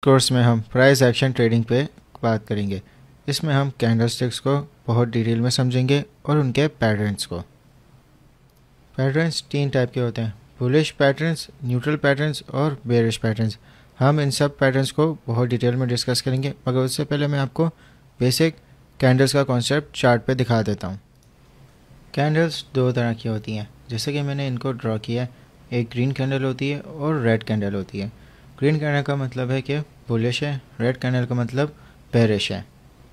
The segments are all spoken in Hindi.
कोर्स में हम प्राइस एक्शन ट्रेडिंग पे बात करेंगे। इसमें हम कैंडलस्टिक्स को बहुत डिटेल में समझेंगे और उनके पैटर्न्स को। पैटर्न्स तीन टाइप के होते हैं, बुलिश पैटर्न्स, न्यूट्रल पैटर्न्स और बेरिश पैटर्न्स। हम इन सब पैटर्न्स को बहुत डिटेल में डिस्कस करेंगे, मगर उससे पहले मैं आपको बेसिक कैंडल्स का कॉन्सेप्ट चार्ट पे दिखा देता हूँ। कैंडल्स दो तरह की होती हैं, जैसे कि मैंने इनको ड्रॉ किया है। एक ग्रीन कैंडल होती है और रेड कैंडल होती है। ग्रीन कैंडल का मतलब है कि बुलिश है, रेड कैंडल का मतलब बेरिश है।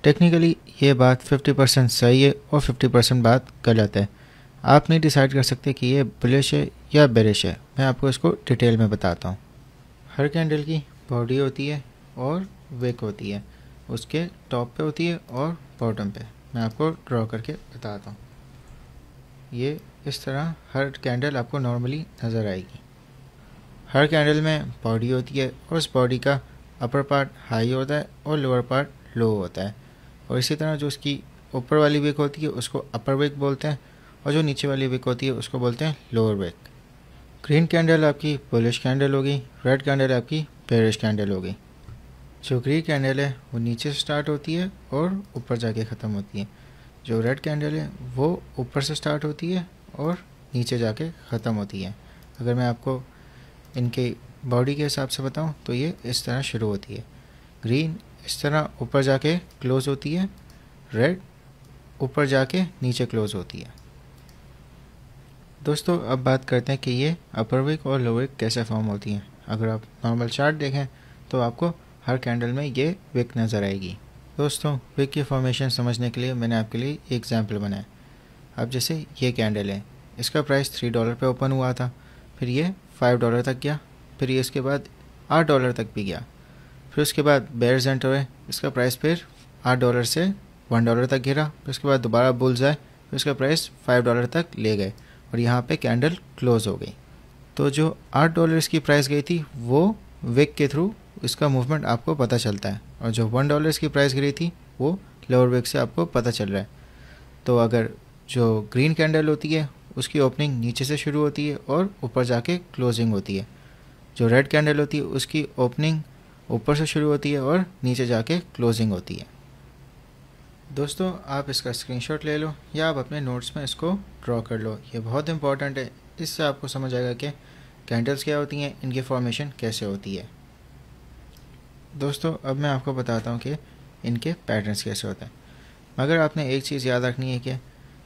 टेक्निकली ये बात 50% सही है और 50% बात गलत है। आप नहीं डिसाइड कर सकते कि ये बुलिश है या बेरिश है। मैं आपको इसको डिटेल में बताता हूँ। हर कैंडल की बॉडी होती है और विक होती है, उसके टॉप पे होती है और बॉटम पे। मैं आपको ड्रॉ करके बताता हूँ। ये इस तरह हर कैंडल आपको नॉर्मली नज़र आएगी। हर कैंडल में बॉडी होती है और उस बॉडी का अपर पार्ट हाई होता है और लोअर पार्ट लो होता है। और इसी तरह जो उसकी ऊपर वाली विक होती है उसको अपर विक बोलते हैं और जो नीचे वाली विक होती है उसको बोलते हैं लोअर विक। ग्रीन कैंडल आपकी बुलिश कैंडल होगी, रेड कैंडल आपकी बेरिश कैंडल होगी। जो ग्रीन कैंडल है वो नीचे से स्टार्ट होती है और ऊपर जाके ख़त्म होती है। जो रेड कैंडल है वो ऊपर से स्टार्ट होती है और नीचे जाके ख़त्म होती है। अगर मैं आपको इनके बॉडी के हिसाब से बताऊं तो ये इस तरह शुरू होती है। ग्रीन इस तरह ऊपर जाके क्लोज़ होती है, रेड ऊपर जाके नीचे क्लोज़ होती है। दोस्तों अब बात करते हैं कि ये अपर विक और लोअर विक कैसे फॉर्म होती हैं। अगर आप नॉर्मल चार्ट देखें तो आपको हर कैंडल में ये विक नज़र आएगी। दोस्तों विक की फॉर्मेशन समझने के लिए मैंने आपके लिए एक एग्जाम्पल बनाया। अब जैसे ये कैंडल है, इसका प्राइस $3 पे ओपन हुआ था, फिर ये $5 तक गया, फिर ये इसके बाद $8 तक भी गया, फिर उसके बाद बेयर्स एंटर हुए, इसका प्राइस फिर $8 से $1 तक गिरा, फिर उसके बाद दोबारा बुल्स आए, फिर उसका प्राइस $5 तक ले गए और यहाँ पे कैंडल क्लोज हो गई। तो जो $8 की प्राइस गई थी वो विक के थ्रू इसका मूवमेंट आपको पता चलता है, और जो $1 की प्राइस गिरी थी वो लोअर विक से आपको पता चल रहा है। तो अगर जो ग्रीन कैंडल होती है उसकी ओपनिंग नीचे से शुरू होती है और ऊपर जाके क्लोजिंग होती है। जो रेड कैंडल होती है उसकी ओपनिंग ऊपर से शुरू होती है और नीचे जाके क्लोजिंग होती है। दोस्तों आप इसका स्क्रीनशॉट ले लो या आप अपने नोट्स में इसको ड्रॉ कर लो, ये बहुत इंपॉर्टेंट है। इससे आपको समझ आएगा कि कैंडल्स क्या होती हैं, इनकी फॉर्मेशन कैसे होती है। दोस्तों अब मैं आपको बताता हूँ कि इनके पैटर्न्स कैसे होते हैं। मगर आपने एक चीज़ याद रखनी है कि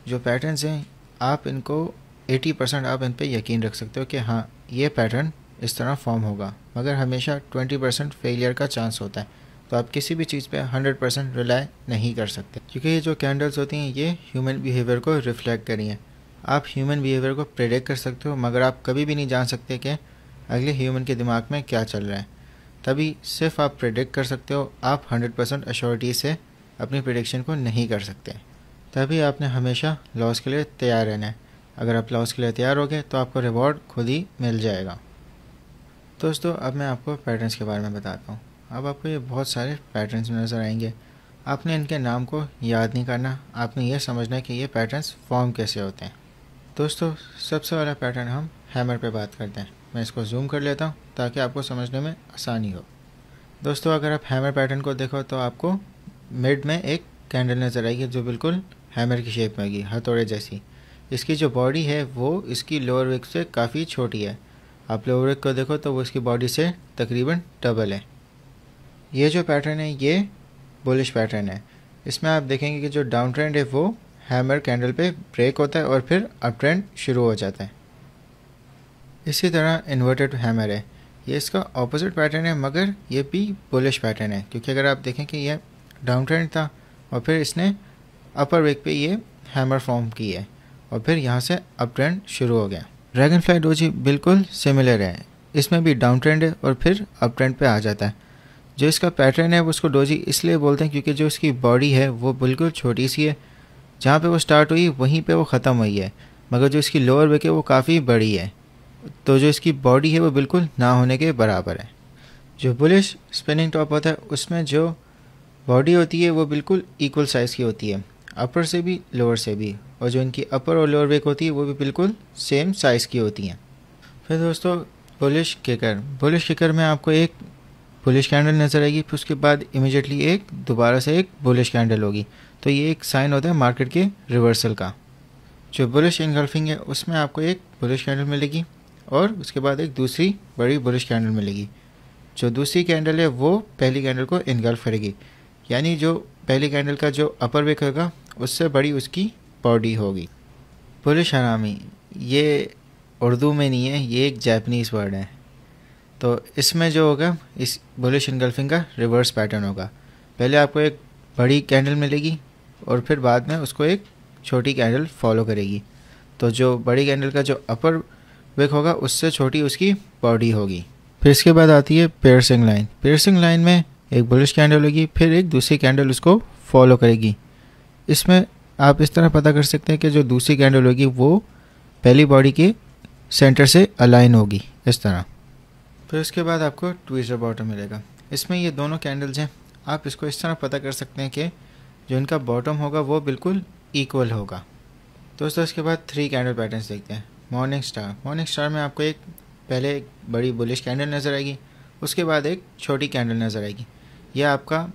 जो पैटर्न्स हैं आप इनको 80% आप इन पे यकीन रख सकते हो कि हाँ ये पैटर्न इस तरह फॉर्म होगा, मगर हमेशा 20% फेलियर का चांस होता है। तो आप किसी भी चीज़ पे 100% रिलाई नहीं कर सकते, क्योंकि ये जो कैंडल्स होती हैं ये ह्यूमन बिहेवियर को रिफ्लेक्ट करी हैं। आप ह्यूमन बिहेवियर को प्रेडिक्ट कर सकते हो, मगर आप कभी भी नहीं जान सकते कि अगले ह्यूमन के दिमाग में क्या चल रहा है। तभी सिर्फ आप प्रेडिक्ट कर सकते हो, आप 100% अश्योरिटी से अपनी प्रेडिक्शन को नहीं कर सकते। तभी आपने हमेशा लॉस के लिए तैयार रहना है। अगर आप लॉस के लिए तैयार हो गए तो आपको रिवॉर्ड खुद ही मिल जाएगा। दोस्तों अब मैं आपको पैटर्न्स के बारे में बताता हूँ। अब आपको ये बहुत सारे पैटर्न्स नज़र आएंगे। आपने इनके नाम को याद नहीं करना, आपने ये समझना है कि ये पैटर्न्स फॉर्म कैसे होते हैं। दोस्तों सबसे वाला पैटर्न हम हैमर पे बात करते हैं। मैं इसको जूम कर लेता हूँ ताकि आपको समझने में आसानी हो। दोस्तों अगर आप हैमर पैटर्न को देखो तो आपको मिड में एक कैंडल नज़र आएगी जो बिल्कुल हैमर की शेप में होगी, हथौड़े जैसी। इसकी जो बॉडी है वो इसकी लोअर विक से काफ़ी छोटी है। आप लोअर विक को देखो तो वो इसकी बॉडी से तकरीबन डबल है। ये जो पैटर्न है ये बुलिश पैटर्न है। इसमें आप देखेंगे कि जो डाउन ट्रेंड है वो हैमर कैंडल पे ब्रेक होता है और फिर अप ट्रेंड शुरू हो जाता है। इसी तरह इन्वर्टेड हैमर है, ये इसका ऑपोजिट पैटर्न है, मगर ये भी बुलिश पैटर्न है, क्योंकि अगर आप देखें कि ये डाउन ट्रेंड था और फिर इसने अपर विक पे ये हैमर फॉर्म की है और फिर यहाँ से अप ट्रेंड शुरू हो गया। ड्रैगन फ्लाई डोजी बिल्कुल सिमिलर है, इसमें भी डाउन ट्रेंड है और फिर अप ट्रेंड पे आ जाता है। जो इसका पैटर्न है वो उसको डोजी इसलिए बोलते हैं क्योंकि जो इसकी बॉडी है वो बिल्कुल छोटी सी है, जहाँ पे वो स्टार्ट हुई वहीं पे वो ख़त्म हुई है, मगर जो इसकी लोअर विक है वो काफ़ी बड़ी है। तो जो इसकी बॉडी है वो बिल्कुल ना होने के बराबर है। जो बुलिश स्पिनिंग टॉप होता है उसमें जो बॉडी होती है वो बिल्कुल इक्वल साइज़ की होती है, अपर से भी लोअर से भी, और जो इनकी अपर और लोअर विक होती है वो भी बिल्कुल सेम साइज़ की होती हैं। फिर दोस्तों बुलिश किकर में आपको एक बुलिश कैंडल नज़र आएगी, फिर उसके बाद इमीडिएटली एक दोबारा से एक बुलिश कैंडल होगी। तो ये एक साइन होता है मार्केट के रिवर्सल का। जो बुलिश इनगल्फिंग है उसमें आपको एक बुलिश कैंडल मिलेगी और उसके बाद एक दूसरी बड़ी बुलिश कैंडल मिलेगी। जो दूसरी कैंडल है वो पहली कैंडल को इनगल्फ करेगी, यानी जो पहली कैंडल का जो अपर विक होगा उससे बड़ी उसकी बॉडी होगी। बुलिश हरामी ये उर्दू में नहीं है, ये एक जापानीज़ वर्ड है। तो इसमें जो होगा इस बुलिश इनगल्फिंग का रिवर्स पैटर्न होगा। पहले आपको एक बड़ी कैंडल मिलेगी और फिर बाद में उसको एक छोटी कैंडल फॉलो करेगी। तो जो बड़ी कैंडल का जो अपर विक होगा उससे छोटी उसकी बॉडी होगी। फिर इसके बाद आती है पियर्सिंग लाइन। पियर्सिंग लाइन में एक बुलिश कैंडल होगी, फिर एक दूसरी कैंडल उसको फॉलो करेगी। इसमें आप इस तरह पता कर सकते हैं कि जो दूसरी कैंडल होगी वो पहली बॉडी के सेंटर से अलाइन होगी इस तरह। फिर उसके बाद आपको ट्विस्टर बॉटम मिलेगा। इसमें ये दोनों कैंडल्स हैं, आप इसको इस तरह पता कर सकते हैं कि जो इनका बॉटम होगा वो बिल्कुल इक्वल होगा। दोस्तों इसके बाद 3 कैंडल पैटर्न्स देखते हैं। Morning star. मॉर्निंग स्टार में आपको पहले एक बड़ी बुलिश कैंडल नज़र आएगी, उसके बाद एक छोटी कैंडल नज़र आएगी। यह आपका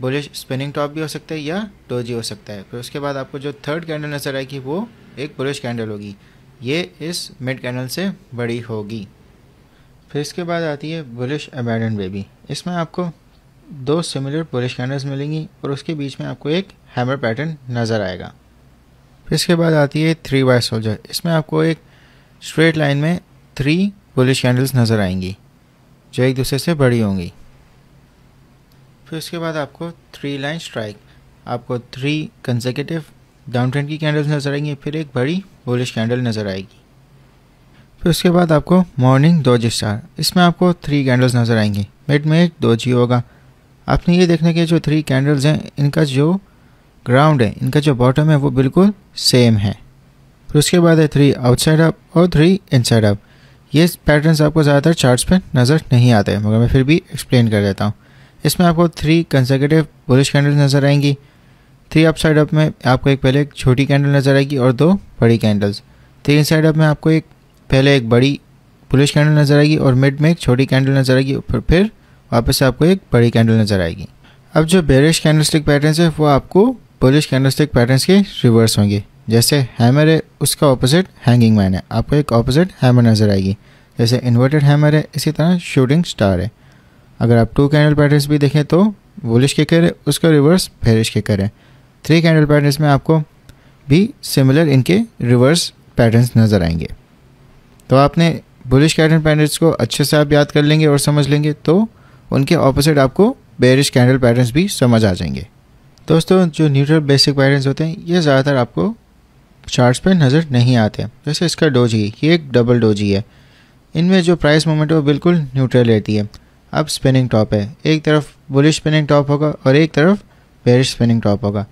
बुलिश स्पिनिंग टॉप भी हो सकता है या डोजी हो सकता है। फिर उसके बाद आपको जो 3rd कैंडल नज़र आएगी वो एक बुलिश कैंडल होगी, ये इस मिड कैंडल से बड़ी होगी। फिर इसके बाद आती है बुलिश अबैंडन बेबी। इसमें आपको 2 सिमिलर बुलिश कैंडल्स मिलेंगी और उसके बीच में आपको एक हैमर पैटर्न नज़र आएगा। फिर इसके बाद आती है 3 वाइट सोल्जर। इसमें आपको एक स्ट्रेट लाइन में 3 बुलिश कैंडल्स नज़र आएंगी जो एक दूसरे से बड़ी होंगी। फिर उसके बाद आपको 3 लाइन स्ट्राइक, आपको 3 कंसेक्यूटिव डाउन ट्रेंड की कैंडल्स नज़र आएंगी, फिर एक बड़ी बुलिश कैंडल नज़र आएगी। फिर उसके बाद आपको मॉर्निंग डोजी स्टार। इसमें आपको 3 कैंडल्स नज़र आएंगी, मिड में एक डोजी होगा। आपने ये देखने के जो 3 कैंडल्स हैं इनका जो ग्राउंड है, इनका जो बॉटम है वो बिल्कुल सेम है। फिर उसके बाद है 3 आउटसाइड अप और 3 इनसाइड अप। ये पैटर्न्स आपको ज़्यादातर चार्ट्स पे नज़र नहीं आते हैं, मगर मैं फिर भी एक्सप्लेन कर देता हूँ। इसमें आपको 3 कंसेक्यूटिव बुलिश कैंडल्स नज़र आएंगी। 3 अपसाइड अप में आपको पहले एक छोटी कैंडल नज़र आएगी और 2 बड़ी कैंडल्स। 3 इनसाइड अप में आपको पहले एक बड़ी बुलिश कैंडल नज़र आएगी और मिड में एक छोटी कैंडल नज़र आएगी, फिर वापस से आपको एक बड़ी कैंडल नज़र आएगी। अब जो बेरिश कैंडलस्टिक पैटर्न्स है वो आपको बुलिश कैंडलस्टिक पैटर्न्स के रिवर्स होंगे। जैसे हैमर है उसका ऑपोजिट हैंगिंग मैन है, आपको एक ऑपोजिट हैमर नज़र आएगी। जैसे इन्वर्टेड हैमर है, इसी तरह शूटिंग स्टार है। अगर आप 2 कैंडल पैटर्न्स भी देखें तो बुलिश किकर है, उसका रिवर्स बेरिश किकर है। 3 कैंडल पैटर्न्स में आपको भी सिमिलर इनके रिवर्स पैटर्न्स नज़र आएंगे। तो आपने बुलिश कैंडल पैटर्न्स को अच्छे से आप याद कर लेंगे और समझ लेंगे तो उनके ऑपोजिट आपको बेरिश कैंडल पैटर्न्स भी समझ आ जाएंगे। दोस्तों जो न्यूट्रल बेसिक पैटर्न्स होते हैं ये ज़्यादातर आपको चार्ट्स पर नज़र नहीं आते। जैसे इसका डोजी, ये एक डबल डोजी है। इनमें जो प्राइस मूवमेंट है वो बिल्कुल न्यूट्रल रहती है। अब स्पिनिंग टॉप है, एक तरफ बुलिश स्पिनिंग टॉप होगा और एक तरफ बेरिश स्पिनिंग टॉप होगा।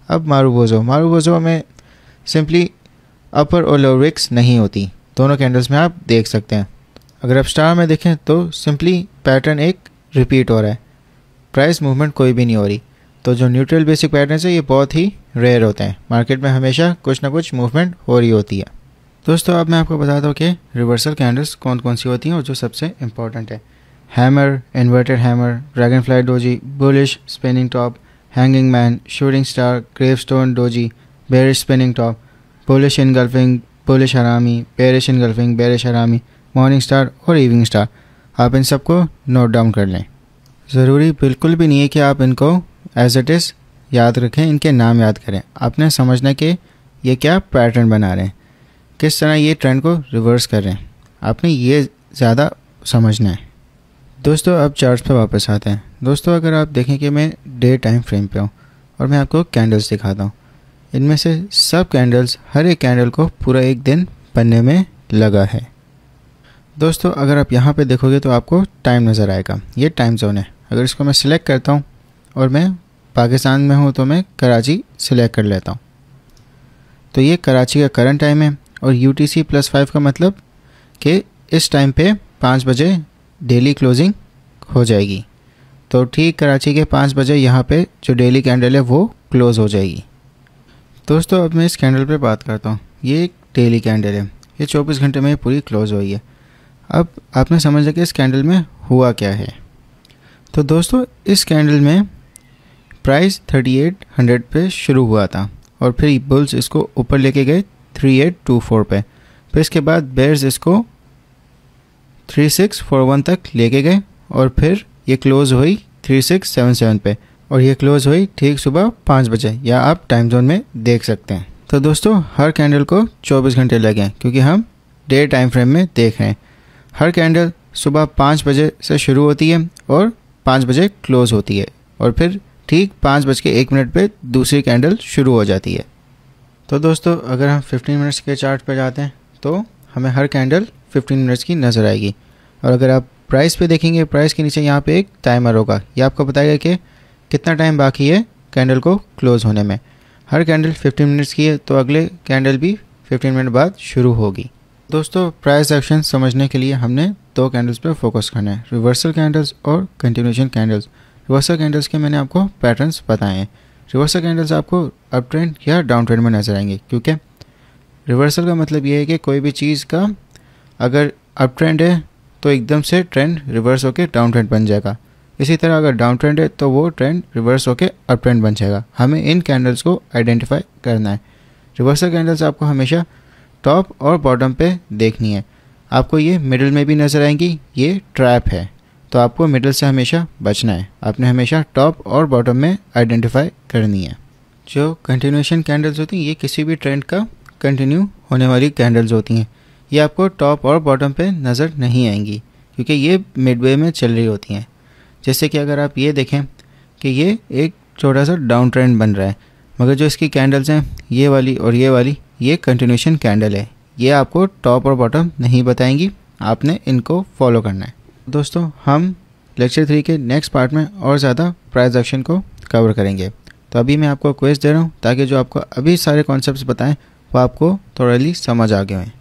अब मारूबोजो में सिंपली अपर और लोअर विक्स नहीं होती, दोनों कैंडल्स में आप देख सकते हैं। अगर आप स्टार में देखें तो सिंपली पैटर्न एक रिपीट हो रहा है, प्राइस मूवमेंट कोई भी नहीं हो रही। तो जो न्यूट्रल बेसिक पैटर्न्स है ये बहुत ही रेयर होते हैं, मार्केट में हमेशा कुछ ना कुछ मूवमेंट हो रही होती है। दोस्तों अब मैं आपको बताता हूँ कि रिवर्सल कैंडल्स कौन कौन सी होती हैं और जो सबसे इम्पॉर्टेंट है। Hammer, inverted hammer, dragon fly doji, bullish spinning top, hanging man, shooting star, gravestone doji, bearish spinning top, bullish engulfing, bullish हरामी, बेरिश इनगल्फिंग, बेरिश हरामी, मॉर्निंग स्टार और इवनिंग स्टार। आप इन सबको नोट डाउन कर लें। ज़रूरी बिल्कुल भी नहीं है कि आप इनको एज इट इज़ याद रखें, इनके नाम याद करें। आपने समझना कि ये क्या पैटर्न बना रहे हैं, किस तरह ये ट्रेंड को रिवर्स कर रहे हैं, आपने ये ज़्यादा समझना है। दोस्तों अब चार्ट्स पे वापस आते हैं। दोस्तों अगर आप देखें कि मैं डे टाइम फ्रेम पे हूँ और मैं आपको कैंडल्स दिखाता हूँ, इनमें से सब कैंडल्स, हर एक कैंडल को पूरा एक दिन बनने में लगा है। दोस्तों अगर आप यहाँ पे देखोगे तो आपको टाइम नज़र आएगा, ये टाइम जोन है। अगर इसको मैं सिलेक्ट करता हूँ और मैं पाकिस्तान में हूँ तो मैं कराची सिलेक्ट कर लेता हूँ, तो ये कराची का करंट टाइम है। और UTC+5 का मतलब कि इस टाइम पे 5 बजे डेली क्लोजिंग हो जाएगी। तो ठीक कराची के 5 बजे यहाँ पे जो डेली कैंडल है वो क्लोज़ हो जाएगी। दोस्तों अब मैं इस कैंडल पे बात करता हूँ। ये एक डेली कैंडल है, ये 24 घंटे में पूरी क्लोज़ हुई है। अब आपने समझा कि इस कैंडल में हुआ क्या है। तो दोस्तों इस कैंडल में प्राइस 3800 पे शुरू हुआ था और फिर बुल्स इसको ऊपर लेके गए 3824 पे। फिर इसके बाद बेयर्स इसको 3641 तक लेके गए और फिर ये क्लोज़ हुई 3677 पे और ये क्लोज़ हुई ठीक सुबह 5 बजे, या आप टाइम जोन में देख सकते हैं। तो दोस्तों हर कैंडल को 24 घंटे लगे क्योंकि हम डे टाइम फ्रेम में देख रहे हैं। हर कैंडल सुबह 5 बजे से शुरू होती है और 5 बजे क्लोज़ होती है और फिर ठीक 5:01 पे दूसरी कैंडल शुरू हो जाती है। तो दोस्तों अगर हम 15 मिनट्स के चार्ट पर जाते हैं तो हमें हर कैंडल 15 मिनट्स की नज़र आएगी। और अगर आप प्राइस पे देखेंगे, प्राइस के नीचे यहाँ पे एक टाइमर होगा, ये आपको बताएगा कि कितना टाइम बाकी है कैंडल को क्लोज़ होने में। हर कैंडल 15 मिनट्स की है तो अगले कैंडल भी 15 मिनट बाद शुरू होगी। दोस्तों प्राइस एक्शन समझने के लिए हमने 2 कैंडल्स पर फोकस करना है, रिवर्सल कैंडल्स और कंटिन्यूएशन कैंडल्स। रिवर्सल कैंडल्स के मैंने आपको पैटर्न्स बताए हैं। रिवर्सल कैंडल्स आपको अप ट्रेंड या डाउन ट्रेंड में नजर आएंगे, क्योंकि रिवर्सल का मतलब ये है कि कोई भी चीज़ का अगर अप ट्रेंड है तो एकदम से ट्रेंड रिवर्स होकर डाउन ट्रेंड बन जाएगा। इसी तरह अगर डाउन ट्रेंड है तो वो ट्रेंड रिवर्स होकर अप ट्रेंड बन जाएगा। हमें इन कैंडल्स को आइडेंटिफाई करना है। रिवर्सल कैंडल्स आपको हमेशा टॉप और बॉटम पे देखनी है। आपको ये मिडिल में भी नज़र आएंगी, ये ट्रैप है, तो आपको मिडिल से हमेशा बचना है। आपने हमेशा टॉप और बॉटम में आइडेंटिफाई करनी है। जो कंटिन्यूएशन कैंडल्स होती हैं ये किसी भी ट्रेंड का कंटिन्यू होने वाली कैंडल्स होती हैं। ये आपको टॉप और बॉटम पे नज़र नहीं आएंगी क्योंकि ये मिडवे में चल रही होती हैं। जैसे कि अगर आप ये देखें कि ये एक छोटा सा डाउन ट्रेंड बन रहा है, मगर जो इसकी कैंडल्स हैं ये वाली और ये वाली, ये कंटिन्यूएशन कैंडल है। ये आपको टॉप और बॉटम नहीं बताएंगी, आपने इनको फॉलो करना है। दोस्तों हम लेक्चर 3 के नेक्स्ट पार्ट में और ज़्यादा प्राइस एक्शन को कवर करेंगे। तो अभी मैं आपको क्वेश्चन दे रहा हूँ ताकि जो आपको अभी सारे कॉन्सेप्ट्स बताएं वो आपको थोड़ा समझ आ गए हैं।